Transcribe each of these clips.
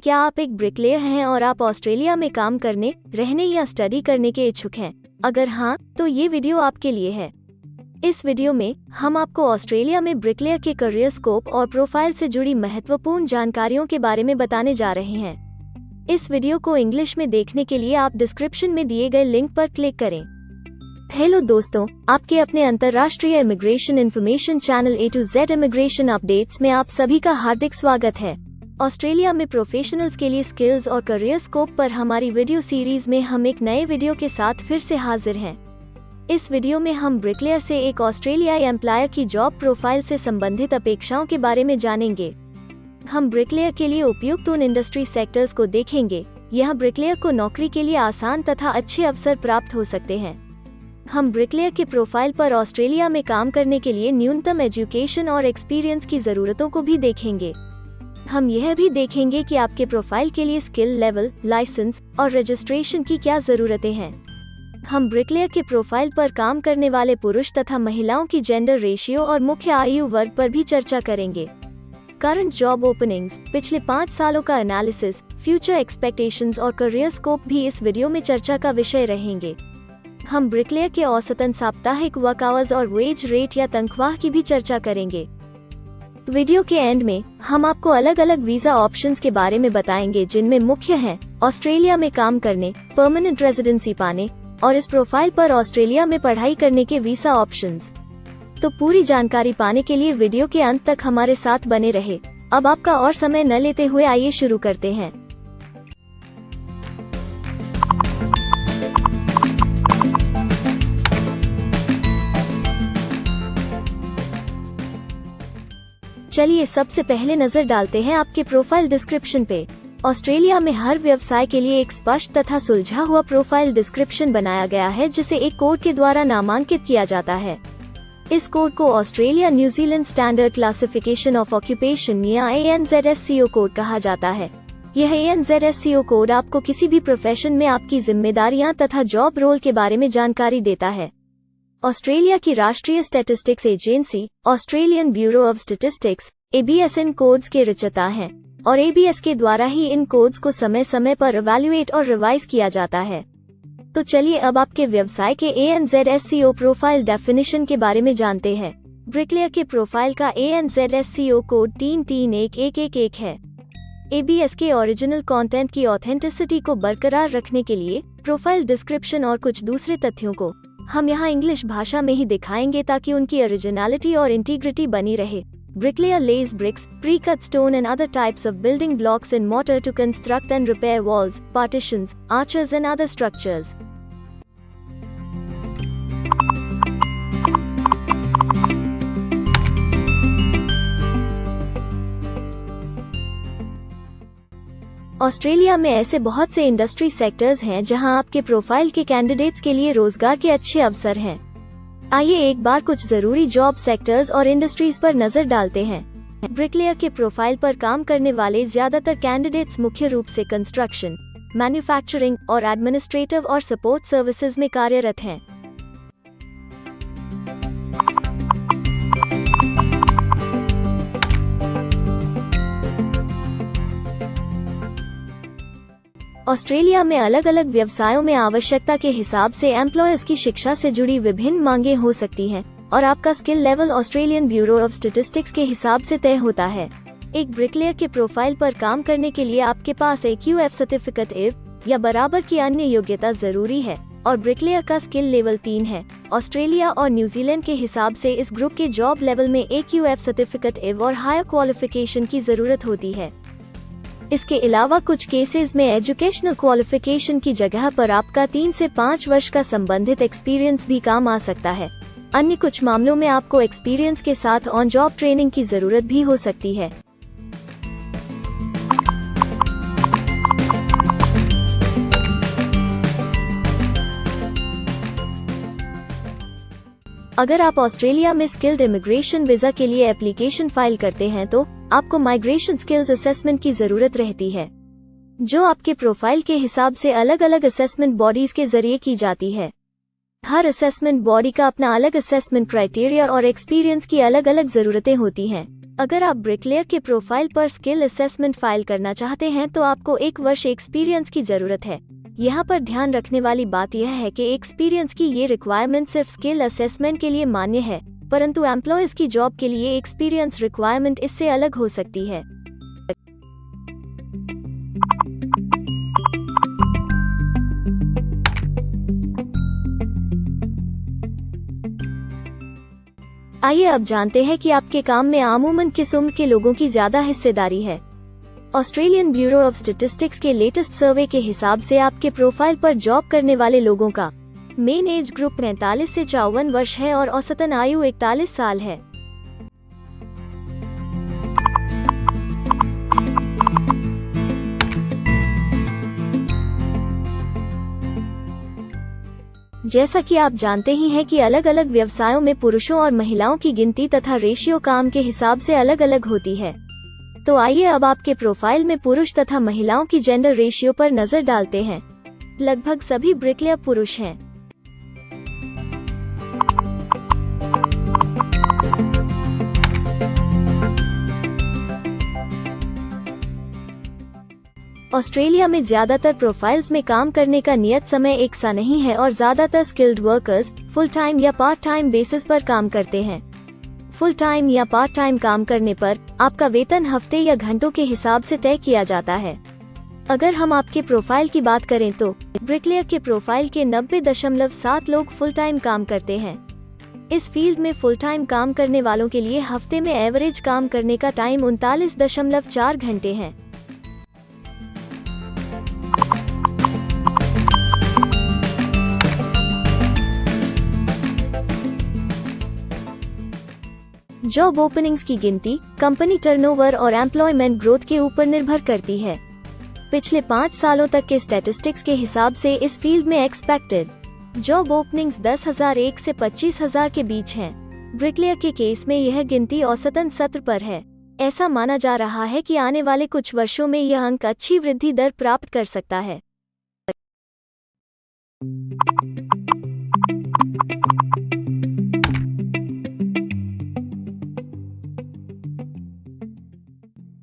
क्या आप एक ब्रिकलेयर हैं और आप ऑस्ट्रेलिया में काम करने, रहने या स्टडी करने के इच्छुक हैं? अगर हाँ, तो ये वीडियो आपके लिए है। इस वीडियो में हम आपको ऑस्ट्रेलिया में ब्रिकलेयर के करियर स्कोप और प्रोफाइल से जुड़ी महत्वपूर्ण जानकारियों के बारे में बताने जा रहे हैं। इस वीडियो को इंग्लिश में देखने के लिए आप डिस्क्रिप्शन में दिए गए लिंक पर क्लिक करें। हेलो दोस्तों, आपके अपने अंतर्राष्ट्रीय immigration information channel A to Z immigration updates में आप सभी का हार्दिक स्वागत है। ऑस्ट्रेलिया में प्रोफेशनल्स के लिए स्किल्स और करियर स्कोप पर हमारी वीडियो सीरीज में हम एक नए वीडियो के साथ फिर से हाजिर हैं। इस वीडियो में हम ब्रिकलेयर से एक ऑस्ट्रेलियाई एम्प्लॉयर की जॉब प्रोफाइल से संबंधित अपेक्षाओं के बारे में जानेंगे। हम ब्रिकलेयर के लिए उपयुक्त उन इंडस्ट्री सेक्टर्स को देखेंगे। यह ब्रिकलेयर को नौकरी के लिए आसान तथा अच्छे अवसर प्राप्त हो सकते हैं। हम ब्रिकलेयर के प्रोफाइल पर ऑस्ट्रेलिया में काम करने के लिए न्यूनतम एजुकेशन और एक्सपीरियंस की जरूरतों को भी देखेंगे। हम यह भी देखेंगे कि आपके प्रोफाइल के लिए स्किल लेवल, लाइसेंस और रजिस्ट्रेशन की क्या जरूरतें हैं। हम ब्रिकलेयर के प्रोफाइल पर काम करने वाले पुरुष तथा महिलाओं की जेंडर रेशियो और मुख्य आयु वर्ग पर भी चर्चा करेंगे। करंट जॉब ओपनिंग्स, पिछले 5 सालों का एनालिसिस, फ्यूचर एक्सपेक्टेशंस और करियर स्कोप भी इस वीडियो में चर्चा का विषय रहेंगे। हम ब्रिकलेयर के औसतन साप्ताहिक वर्क आवर्स और वेज रेट या तनख्वाह की भी चर्चा करेंगे। वीडियो के एंड में हम आपको अलग अलग वीजा ऑप्शंस के बारे में बताएंगे, जिनमें मुख्य हैं ऑस्ट्रेलिया में काम करने, परमानेंट रेजिडेंसी पाने और इस प्रोफाइल पर ऑस्ट्रेलिया में पढ़ाई करने के वीजा ऑप्शंस। तो पूरी जानकारी पाने के लिए वीडियो के अंत तक हमारे साथ बने रहे। अब आपका और समय न लेते हुए आइए शुरू करते हैं। चलिए सबसे पहले नजर डालते हैं आपके प्रोफाइल डिस्क्रिप्शन पे। ऑस्ट्रेलिया में हर व्यवसाय के लिए एक स्पष्ट तथा सुलझा हुआ प्रोफाइल डिस्क्रिप्शन बनाया गया है, जिसे एक कोड के द्वारा नामांकित किया जाता है। इस कोड को Australia New Zealand standard classification of occupation या ANZSCO कोड कहा जाता है। यह ANZSCO कोड आपको किसी भी प्रोफेशन में आपकी जिम्मेदारियां तथा जॉब रोल के बारे में जानकारी देता है। ऑस्ट्रेलिया की राष्ट्रीय statistics agency, Australian bureau of statistics, ABS in codes के रचयिता हैं और ABS के द्वारा ही इन कोड्स को समय समय पर इवैल्यूएट और रिवाइज किया जाता है। तो चलिए अब आपके व्यवसाय के ANZSCO प्रोफाइल डेफिनेशन के बारे में जानते हैं। ब्रिकलेयर के प्रोफाइल का ANZSCO कोड 331111 है। ABS के ओरिजिनल कंटेंट की ऑथेंटिसिटी को बरकरार रखने के लिए प्रोफाइल डिस्क्रिप्शन और कुछ दूसरे तथ्यों को हम यहाँ इंग्लिश भाषा में ही दिखाएंगे, ताकि उनकी ओरिजिनलिटी और इंटीग्रिटी बनी रहे। Bricklayer lays bricks, pre-cut stone and other types of building blocks in mortar to construct and repair walls, partitions, arches and other structures. Australia में ऐसे बहुत से इंडस्ट्री सेक्टर्स हैं जहां आपके प्रोफाइल के कैंडिडेट्स के लिए रोजगार के अच्छे अवसर हैं। आइए एक बार कुछ जरूरी जॉब सेक्टर्स और इंडस्ट्रीज पर नजर डालते हैं। ब्रिकलेयर के प्रोफाइल पर काम करने वाले ज्यादातर कैंडिडेट्स मुख्य रूप से कंस्ट्रक्शन, मैन्युफैक्चरिंग और एडमिनिस्ट्रेटिव और सपोर्ट सर्विसेज में कार्यरत हैं। ऑस्ट्रेलिया में अलग अलग व्यवसायों में आवश्यकता के हिसाब से एम्प्लॉयर्स की शिक्षा से जुड़ी विभिन्न मांगें हो सकती हैं और आपका skill level Australian bureau of statistics के हिसाब से तय होता है। एक ब्रिकलेयर के प्रोफाइल पर काम करने के लिए आपके पास AQF सर्टिफिकेट या बराबर की अन्य योग्यता जरूरी है और ब्रिकलेयर का स्किल लेवल 3 है। ऑस्ट्रेलिया और न्यूजीलैंड के हिसाब से इस ग्रुप के जॉब लेवल में AQF सर्टिफिकेट और हायर क्वालिफिकेशन की जरूरत होती है। इसके अलावा कुछ केसेस में एजुकेशनल क्वालिफिकेशन की जगह पर आपका 3 से 5 वर्ष का संबंधित एक्सपीरियंस भी काम आ सकता है। अन्य कुछ मामलों में आपको एक्सपीरियंस के साथ ऑन जॉब ट्रेनिंग की जरूरत भी हो सकती है। अगर आप ऑस्ट्रेलिया में स्किल्ड इमिग्रेशन वीजा के लिए एप्लीकेशन फाइल करते हैं तो आपको माइग्रेशन स्किल्स असेसमेंट की जरूरत रहती है, जो आपके प्रोफाइल के हिसाब से अलग अलग असेसमेंट बॉडीज के जरिए की जाती है। हर असेसमेंट बॉडी का अपना अलग असेसमेंट क्राइटेरिया और एक्सपीरियंस की अलग अलग जरूरतें होती हैं। अगर आप ब्रिकलेयर के प्रोफाइल पर स्किल असेसमेंट फाइल करना चाहते हैं तो आपको 1 वर्ष एक्सपीरियंस की जरूरत है। यहाँ पर ध्यान रखने वाली बात यह है कि एक्सपीरियंस की ये रिक्वायरमेंट सिर्फ स्किल असेसमेंट के लिए मान्य है, परंतु एम्प्लॉयज की जॉब के लिए एक्सपीरियंस रिक्वायरमेंट इससे अलग हो सकती है। आइए अब जानते हैं कि आपके काम में आमूमन किस उम्र के लोगों की ज्यादा हिस्सेदारी है। ऑस्ट्रेलियन ब्यूरो ऑफ स्टैटिस्टिक्स के लेटेस्ट सर्वे के हिसाब से आपके प्रोफाइल पर जॉब करने वाले लोगों का मेन एज ग्रुप 45 से 54 वर्ष है और औसतन आयु 41 साल है। जैसा कि आप जानते ही हैं कि अलग अलग व्यवसायों में पुरुषों और महिलाओं की गिनती तथा रेशियो काम के हिसाब से अलग अलग होती है। तो आइए अब आपके प्रोफाइल में पुरुष तथा महिलाओं की जेंडर रेशियो पर नजर डालते हैं। लगभग सभी ब्रिकलेयर पुरुष हैं। ऑस्ट्रेलिया में ज्यादातर प्रोफाइल्स में काम करने का नियत समय एक सा नहीं है और ज्यादातर स्किल्ड वर्कर्स फुल टाइम या पार्ट टाइम बेसिस पर काम करते हैं। फुल टाइम या पार्ट टाइम काम करने पर आपका वेतन हफ्ते या घंटों के हिसाब से तय किया जाता है। अगर हम आपके प्रोफाइल की बात करें तो ब्रिकलेयर के प्रोफाइल के 90.7 लोग फुल टाइम काम करते हैं। इस फील्ड में फुल टाइम काम करने वालों के लिए हफ्ते में एवरेज काम करने का टाइम 39.4 घंटे है। जॉब ओपनिंग्स की गिनती कंपनी टर्नओवर और एम्प्लॉयमेंट ग्रोथ के ऊपर निर्भर करती है। पिछले 5 सालों तक के स्टैटिस्टिक्स के हिसाब से इस फील्ड में एक्सपेक्टेड जॉब ओपनिंग्स 10,001 से 25,000 के बीच हैं। ब्रिकलेयर के केस में यह गिनती औसतन 17 पर है। ऐसा माना जा रहा है कि आने वाले कुछ वर्षों में यह अंक अच्छी वृद्धि दर प्राप्त कर सकता है।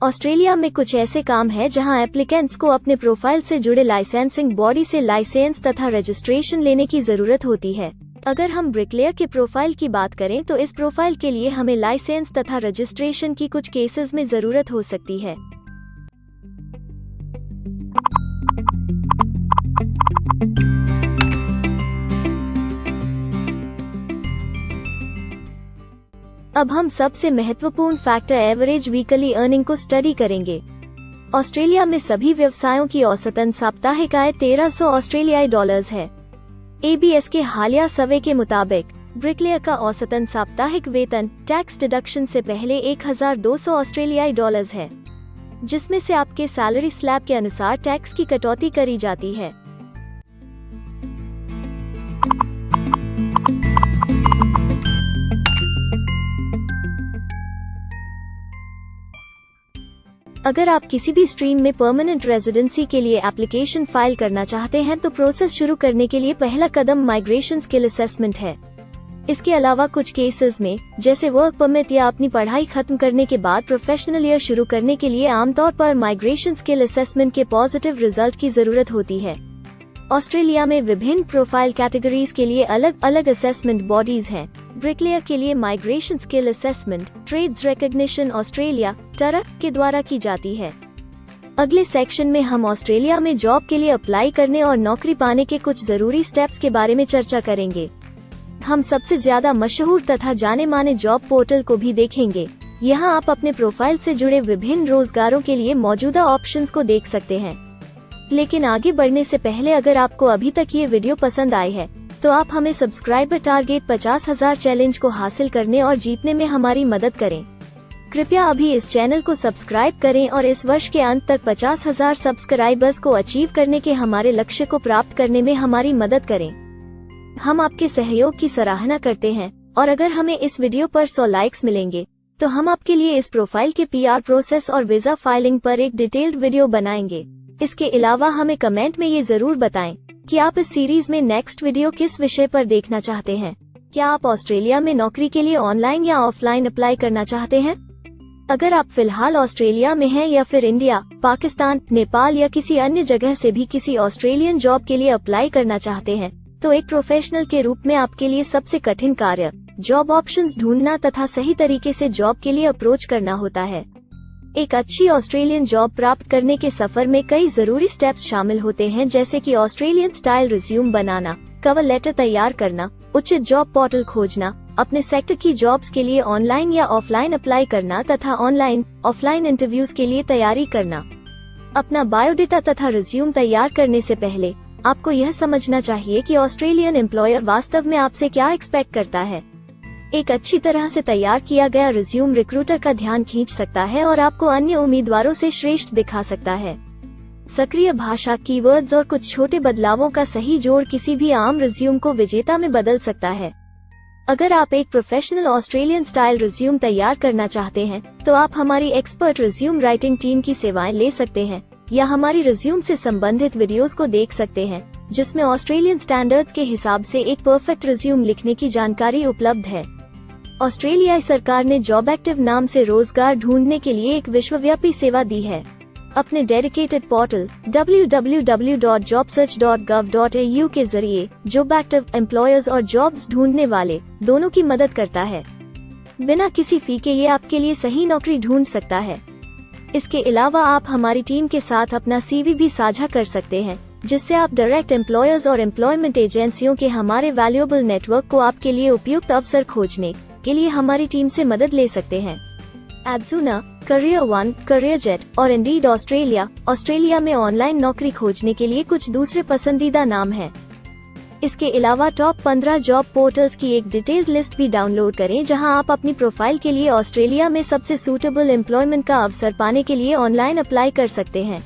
ऑस्ट्रेलिया में कुछ ऐसे काम हैं जहां एप्लीकेंट्स को अपने प्रोफाइल से जुड़े लाइसेंसिंग बॉडी से लाइसेंस तथा रजिस्ट्रेशन लेने की जरूरत होती है। अगर हम ब्रिकलेयर के प्रोफाइल की बात करें तो इस प्रोफाइल के लिए हमें लाइसेंस तथा रजिस्ट्रेशन की कुछ केसेस में जरूरत हो सकती है। अब हम सबसे महत्वपूर्ण फैक्टर एवरेज वीकली अर्निंग को स्टडी करेंगे। ऑस्ट्रेलिया में सभी व्यवसायों की औसतन साप्ताहिक आय 1300 ऑस्ट्रेलियाई डॉलर्स है। ABS के हालिया सर्वे के मुताबिक ब्रिकलेयर का औसतन साप्ताहिक वेतन टैक्स डिडक्शन से पहले 1200 ऑस्ट्रेलियाई डॉलर्स है, जिसमें से आपके सैलरी स्लैब के अनुसार टैक्स की कटौती करी जाती है। अगर आप किसी भी स्ट्रीम में परमानेंट रेजिडेंसी के लिए एप्लीकेशन फाइल करना चाहते हैं तो प्रोसेस शुरू करने के लिए पहला कदम माइग्रेशन स्किल असेसमेंट है। इसके अलावा कुछ केसेस में जैसे वर्क परमिट या अपनी पढ़ाई खत्म करने के बाद प्रोफेशनल ईयर शुरू करने के लिए आमतौर पर माइग्रेशन स्किल असेसमेंट के पॉजिटिव रिजल्ट की जरूरत होती है। ऑस्ट्रेलिया में विभिन्न प्रोफाइल कैटेगरीज के लिए अलग अलग असेसमेंट बॉडीज हैं। ब्रिकलेयर के लिए migration skill assessment trades recognition Australia (TRA) के द्वारा की जाती है। अगले सेक्शन में हम ऑस्ट्रेलिया में जॉब के लिए अप्लाई करने और नौकरी पाने के कुछ जरूरी स्टेप्स के बारे में चर्चा करेंगे। हम सबसे ज्यादा मशहूर तथा जाने माने जॉब पोर्टल को भी देखेंगे। यहाँ आप अपने प्रोफाइल से जुड़े विभिन्न रोजगारों के लिए मौजूदा ऑप्शंस को देख सकते हैं। लेकिन आगे बढ़ने से पहले अगर आपको अभी तक ये वीडियो पसंद आई है तो आप हमें सब्सक्राइबर टारगेट 50,000 चैलेंज को हासिल करने और जीतने में हमारी मदद करें। कृपया अभी इस चैनल को सब्सक्राइब करें और इस वर्ष के अंत तक 50,000 सब्सक्राइबर्स को अचीव करने के हमारे लक्ष्य को प्राप्त करने में हमारी मदद करें। हम आपके सहयोग की सराहना करते हैं और अगर हमें इस वीडियो पर 100 लाइक्स मिलेंगे तो हम आपके लिए इस प्रोफाइल के PR प्रोसेस और वीजा फाइलिंग पर एक डिटेल्ड वीडियो बनाएंगे। इसके अलावा हमें कमेंट में ये जरूर बताएं कि आप इस सीरीज में नेक्स्ट वीडियो किस विषय पर देखना चाहते हैं। क्या आप ऑस्ट्रेलिया में नौकरी के लिए ऑनलाइन या ऑफलाइन अप्लाई करना चाहते हैं? अगर आप फिलहाल ऑस्ट्रेलिया में हैं या फिर इंडिया, पाकिस्तान, नेपाल या किसी अन्य जगह से भी किसी ऑस्ट्रेलियन जॉब के लिए अप्लाई करना चाहते हैं, तो एक प्रोफेशनल के रूप में आपके लिए सबसे कठिन कार्य जॉब ऑप्शंस ढूंढना तथा सही तरीके से जॉब के लिए अप्रोच करना होता है। एक अच्छी ऑस्ट्रेलियन जॉब प्राप्त करने के सफर में कई जरूरी स्टेप्स शामिल होते हैं, जैसे कि ऑस्ट्रेलियन स्टाइल रिज्यूम बनाना, कवर लेटर तैयार करना, उचित जॉब पोर्टल खोजना, अपने सेक्टर की जॉब्स के लिए ऑनलाइन या ऑफलाइन अप्लाई करना तथा ऑनलाइन ऑफलाइन इंटरव्यूज के लिए तैयारी करना। अपना बायोडाटा तथा रिज्यूम तैयार करने से पहले आपको यह समझना चाहिए कि ऑस्ट्रेलियन एम्प्लॉयर वास्तव में आपसे क्या एक्सपेक्ट करता है। एक अच्छी तरह से तैयार किया गया रिज्यूम रिक्रूटर का ध्यान खींच सकता है और आपको अन्य उम्मीदवारों से श्रेष्ठ दिखा सकता है। सक्रिय भाषा, कीवर्ड्स और कुछ छोटे बदलावों का सही जोड़ किसी भी आम रिज्यूम को विजेता में बदल सकता है। अगर आप एक प्रोफेशनल ऑस्ट्रेलियन स्टाइल रिज्यूम तैयार करना चाहते हैं, तो आप हमारी एक्सपर्ट रिज्यूम राइटिंग टीम की सेवाएं ले सकते हैं या हमारी रिज्यूम से संबंधित वीडियोस को देख सकते हैं, जिसमें ऑस्ट्रेलियन स्टैंडर्ड्स के हिसाब से एक परफेक्ट रिज्यूम लिखने की जानकारी उपलब्ध है। ऑस्ट्रेलियाई सरकार ने जॉब एक्टिव नाम से रोजगार ढूंढने के लिए एक विश्वव्यापी सेवा दी है। अपने डेडिकेटेड पोर्टल www.jobsearch.gov.au के जरिए जॉब एक्टिव एम्प्लॉयर्स और जॉब्स ढूंढने वाले दोनों की मदद करता है। बिना किसी फी के ये आपके लिए सही नौकरी ढूंढ सकता है। इसके अलावा आप हमारी टीम के साथ अपना CV भी साझा कर सकते हैं, जिससे आप डायरेक्ट एम्प्लॉयर्स और एम्प्लॉयमेंट एजेंसियों के हमारे वैल्यूएबल नेटवर्क को आपके लिए उपयुक्त अवसर खोजने के लिए हमारी टीम से मदद ले सकते हैं। एडजुना, करियर वन, करियर जेट और इंडीड ऑस्ट्रेलिया में ऑनलाइन नौकरी खोजने के लिए कुछ दूसरे पसंदीदा नाम हैं। इसके अलावा टॉप 15 जॉब पोर्टल्स की एक डिटेल्ड लिस्ट भी डाउनलोड करें, जहां आप अपनी प्रोफाइल के लिए ऑस्ट्रेलिया में सबसे सूटेबल एम्प्लॉयमेंट का अवसर पाने के लिए ऑनलाइन अप्लाई कर सकते हैं।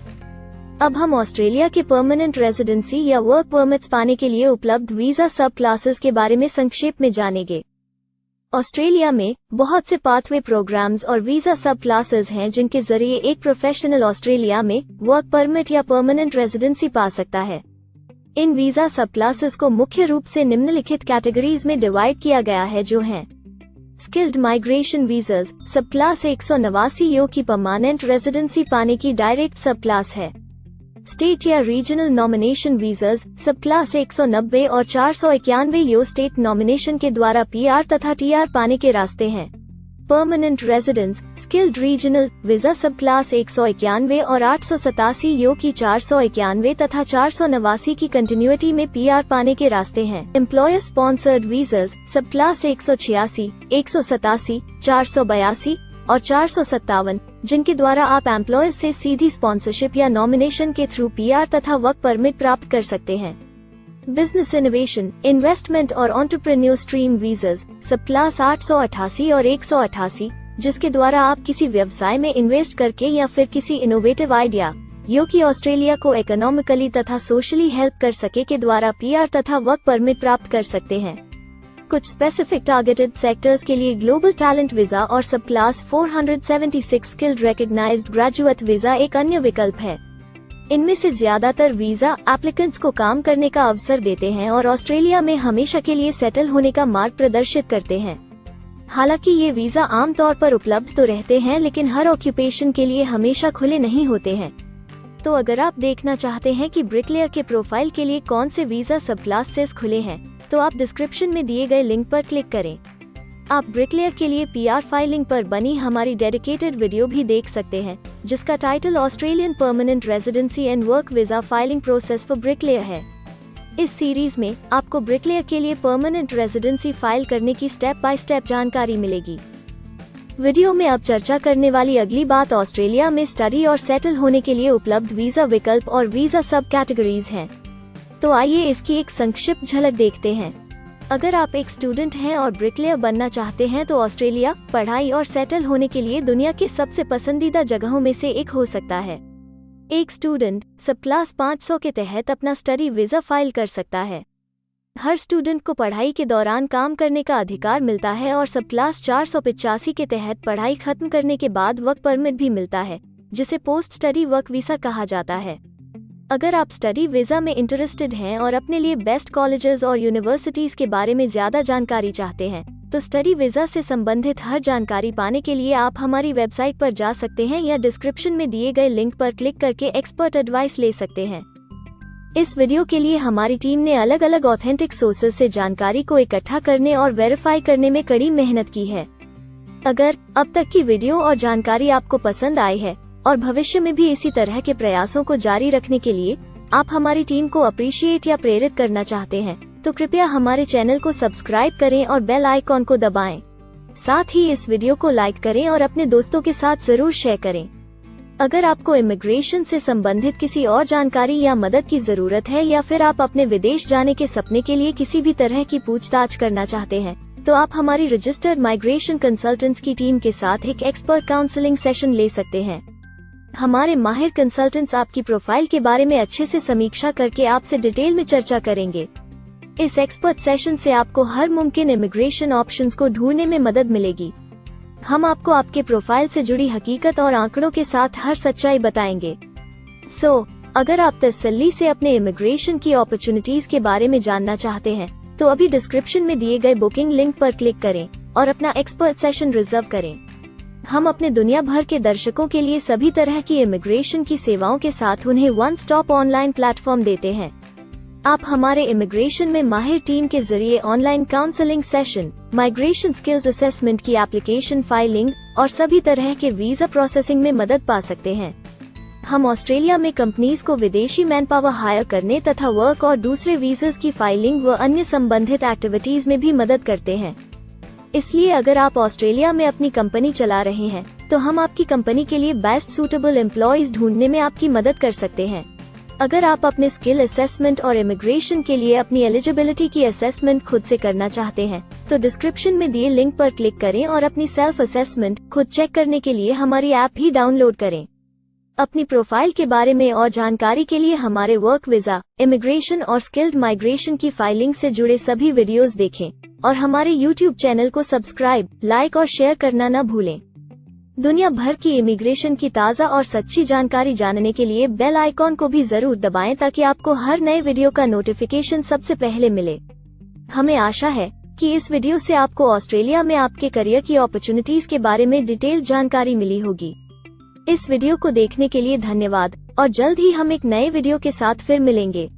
अब हम ऑस्ट्रेलिया के परमानेंट रेजिडेंसी या वर्क परमिट्स पाने के लिए उपलब्ध वीजा सब क्लासेस के बारे में संक्षेप में जानेंगे। ऑस्ट्रेलिया में बहुत से पाथवे प्रोग्राम्स और वीजा सब क्लासेस हैं, जिनके जरिए एक प्रोफेशनल ऑस्ट्रेलिया में वर्क परमिट या परमानेंट रेजिडेंसी पा सकता है। इन वीजा सब क्लासेस को मुख्य रूप से निम्नलिखित कैटेगरीज में डिवाइड किया गया है, जो हैं स्किल्ड माइग्रेशन वीजास सब क्लास 189 यो की परमानेंट रेजिडेंसी पाने की डायरेक्ट सब क्लास है। स्टेट या रीजनल नॉमिनेशन वीजास सब क्लास 190 और 491 यो स्टेट नॉमिनेशन के द्वारा PR तथा TR पाने के रास्ते हैं। Permanent residence skilled regional visa सब क्लास 191 और 887 यो की 491 तथा 489 की कंटिन्यूटी में PR पाने के रास्ते हैं। एम्प्लॉयर स्पॉन्सर्ड वीजास सब क्लास 186, 187, 482 और 457, जिनके द्वारा आप एम्प्लॉयर से सीधी स्पॉन्सरशिप या नॉमिनेशन के थ्रू PR तथा वर्क परमिट प्राप्त कर सकते हैं। बिजनेस इनोवेशन, इन्वेस्टमेंट और एंटरप्रेन्योर स्ट्रीम वीजास सब क्लास 888 और 188, जिसके द्वारा आप किसी व्यवसाय में इन्वेस्ट करके या फिर किसी इनोवेटिव आइडिया यो कि ऑस्ट्रेलिया को इकोनॉमिकली तथा सोशली हेल्प कर सके के द्वारा PR तथा वर्क परमिट प्राप्त कर सकते हैं। कुछ स्पेसिफिक टारगेटेड सेक्टर्स के लिए ग्लोबल टैलेंट वीजा और subclass 476 skilled recognised graduate visa एक अन्य विकल्प है। इनमें से ज्यादातर वीजा एप्लीकेंट्स को काम करने का अवसर देते हैं और ऑस्ट्रेलिया में हमेशा के लिए सेटल होने का मार्ग प्रदर्शित करते हैं। हालांकि ये वीजा आमतौर पर उपलब्ध तो रहते हैं, लेकिन हर ऑक्यूपेशन के लिए हमेशा खुले नहीं होते हैं। तो अगर आप देखना चाहते हैं कि ब्रिकलेयर के प्रोफाइल के लिए कौन से वीजा सब क्लासेस खुले हैं, तो आप डिस्क्रिप्शन में दिए गए लिंक पर क्लिक करें। आप ब्रिकलेयर के लिए PR फाइलिंग पर बनी हमारी डेडिकेटेड वीडियो भी देख सकते हैं, जिसका title Australian permanent residency and work visa filing process for bricklayer है। इस सीरीज में आपको ब्रिकलेयर के लिए परमानेंट रेजिडेंसी फाइल करने की स्टेप बाय स्टेप जानकारी मिलेगी। वीडियो में अब चर्चा करने वाली अगली बात ऑस्ट्रेलिया में स्टडी और सेटल होने के लिए उपलब्ध वीजा विकल्प और वीजा सब कैटेगरीज हैं। तो आइए इसकी एक संक्षिप्त झलक देखते हैं। अगर आप एक स्टूडेंट हैं और ब्रिकलेयर बनना चाहते हैं, तो ऑस्ट्रेलिया पढ़ाई और सेटल होने के लिए दुनिया के सबसे पसंदीदा जगहों में से एक हो सकता है। एक स्टूडेंट सब क्लास 500 के तहत अपना स्टडी वीजा फाइल कर सकता है। हर स्टूडेंट को पढ़ाई के दौरान काम करने का अधिकार मिलता है और सब क्लास 485 के तहत पढ़ाई खत्म करने के बाद वर्क परमिट भी मिलता है, जिसे पोस्ट स्टडी वर्क वीजा कहा जाता है। अगर आप स्टडी वीजा में इंटरेस्टेड हैं और अपने लिए बेस्ट कॉलेजेस और यूनिवर्सिटीज के बारे में ज्यादा जानकारी चाहते हैं, तो स्टडी वीज़ा से संबंधित हर जानकारी पाने के लिए आप हमारी वेबसाइट पर जा सकते हैं या डिस्क्रिप्शन में दिए गए लिंक पर क्लिक करके एक्सपर्ट एडवाइस ले सकते हैं। इस वीडियो के लिए हमारी टीम ने अलग अलग ऑथेंटिक सोर्सेज से जानकारी को इकट्ठा करने और वेरीफाई करने में कड़ी मेहनत की है। अगर अब तक की वीडियो और जानकारी आपको पसंद आई है और भविष्य में भी इसी तरह के प्रयासों को जारी रखने के लिए आप हमारी टीम को अप्रिशिएट या प्रेरित करना चाहते हैं, तो कृपया हमारे चैनल को सब्सक्राइब करें और बेल आइकॉन को दबाएं। साथ ही इस वीडियो को लाइक करें और अपने दोस्तों के साथ जरूर शेयर करें। अगर आपको इमिग्रेशन से संबंधित किसी और जानकारी या मदद की जरूरत है या फिर आप अपने विदेश जाने के सपने के लिए किसी भी तरह की पूछताछ करना चाहते हैं, तो आप हमारी रजिस्टर्ड माइग्रेशन कंसल्टेंट्स की टीम के साथ एक एक्सपर्ट काउंसलिंग सेशन ले सकते हैं। हमारे माहिर कंसल्टेंट्स आपकी प्रोफाइल के बारे में अच्छे से समीक्षा करके आपसे डिटेल में चर्चा करेंगे। इस एक्सपर्ट सेशन से आपको हर मुमकिन इमिग्रेशन ऑप्शंस को ढूंढने में मदद मिलेगी। हम आपको आपके प्रोफाइल से जुड़ी हकीकत और आंकड़ों के साथ हर सच्चाई बताएंगे। अगर आप तसल्ली से अपने इमिग्रेशन की अपॉर्चुनिटीज के बारे में जानना चाहते हैं, तो अभी डिस्क्रिप्शन में दिए गए बुकिंग लिंक पर क्लिक करें और अपना एक्सपर्ट सेशन रिजर्व करें। हम अपने दुनिया भर के दर्शकों के लिए सभी तरह की इमिग्रेशन की सेवाओं के साथ उन्हें वन स्टॉप ऑनलाइन प्लेटफॉर्म देते हैं। आप हमारे इमिग्रेशन में माहिर टीम के जरिए online counselling session, migration skills assessment की एप्लीकेशन फाइलिंग और सभी तरह के वीजा प्रोसेसिंग में मदद पा सकते हैं। हम ऑस्ट्रेलिया में कंपनीज को विदेशी मैन पावर हायर करने तथा वर्क और दूसरे वीजास की फाइलिंग व अन्य संबंधित एक्टिविटीज में भी मदद करते हैं। इसलिए अगर आप ऑस्ट्रेलिया में अपनी कंपनी चला रहे हैं, तो हम आपकी कंपनी के लिए बेस्ट सूटेबल एम्प्लॉयज ढूंढने में आपकी मदद कर सकते हैं। अगर आप अपने स्किल असेसमेंट और इमिग्रेशन के लिए अपनी एलिजिबिलिटी की असेसमेंट खुद से करना चाहते हैं, तो डिस्क्रिप्शन में दिए लिंक पर क्लिक करें और अपनी सेल्फ असेसमेंट खुद चेक करने के लिए हमारी ऐप ही डाउनलोड करें। अपनी प्रोफाइल के बारे में और जानकारी के लिए हमारे वर्क वीजा, इमिग्रेशन और स्किल्ड माइग्रेशन की फाइलिंग से जुड़े सभी वीडियोस देखें और हमारे YouTube चैनल को सब्सक्राइब, लाइक और शेयर करना न भूलें। दुनिया भर की इमिग्रेशन की ताज़ा और सच्ची जानकारी जानने के लिए बेल आइकॉन को भी जरूर दबाएं ताकि आपको हर नए वीडियो का नोटिफिकेशन सबसे पहले मिले। हमें आशा है कि इस वीडियो से आपको ऑस्ट्रेलिया में आपके करियर की अपॉर्चुनिटीज के बारे में डिटेल जानकारी मिली होगी। इस वीडियो को देखने के लिए धन्यवाद और जल्द ही हम एक नए वीडियो के साथ फिर मिलेंगे।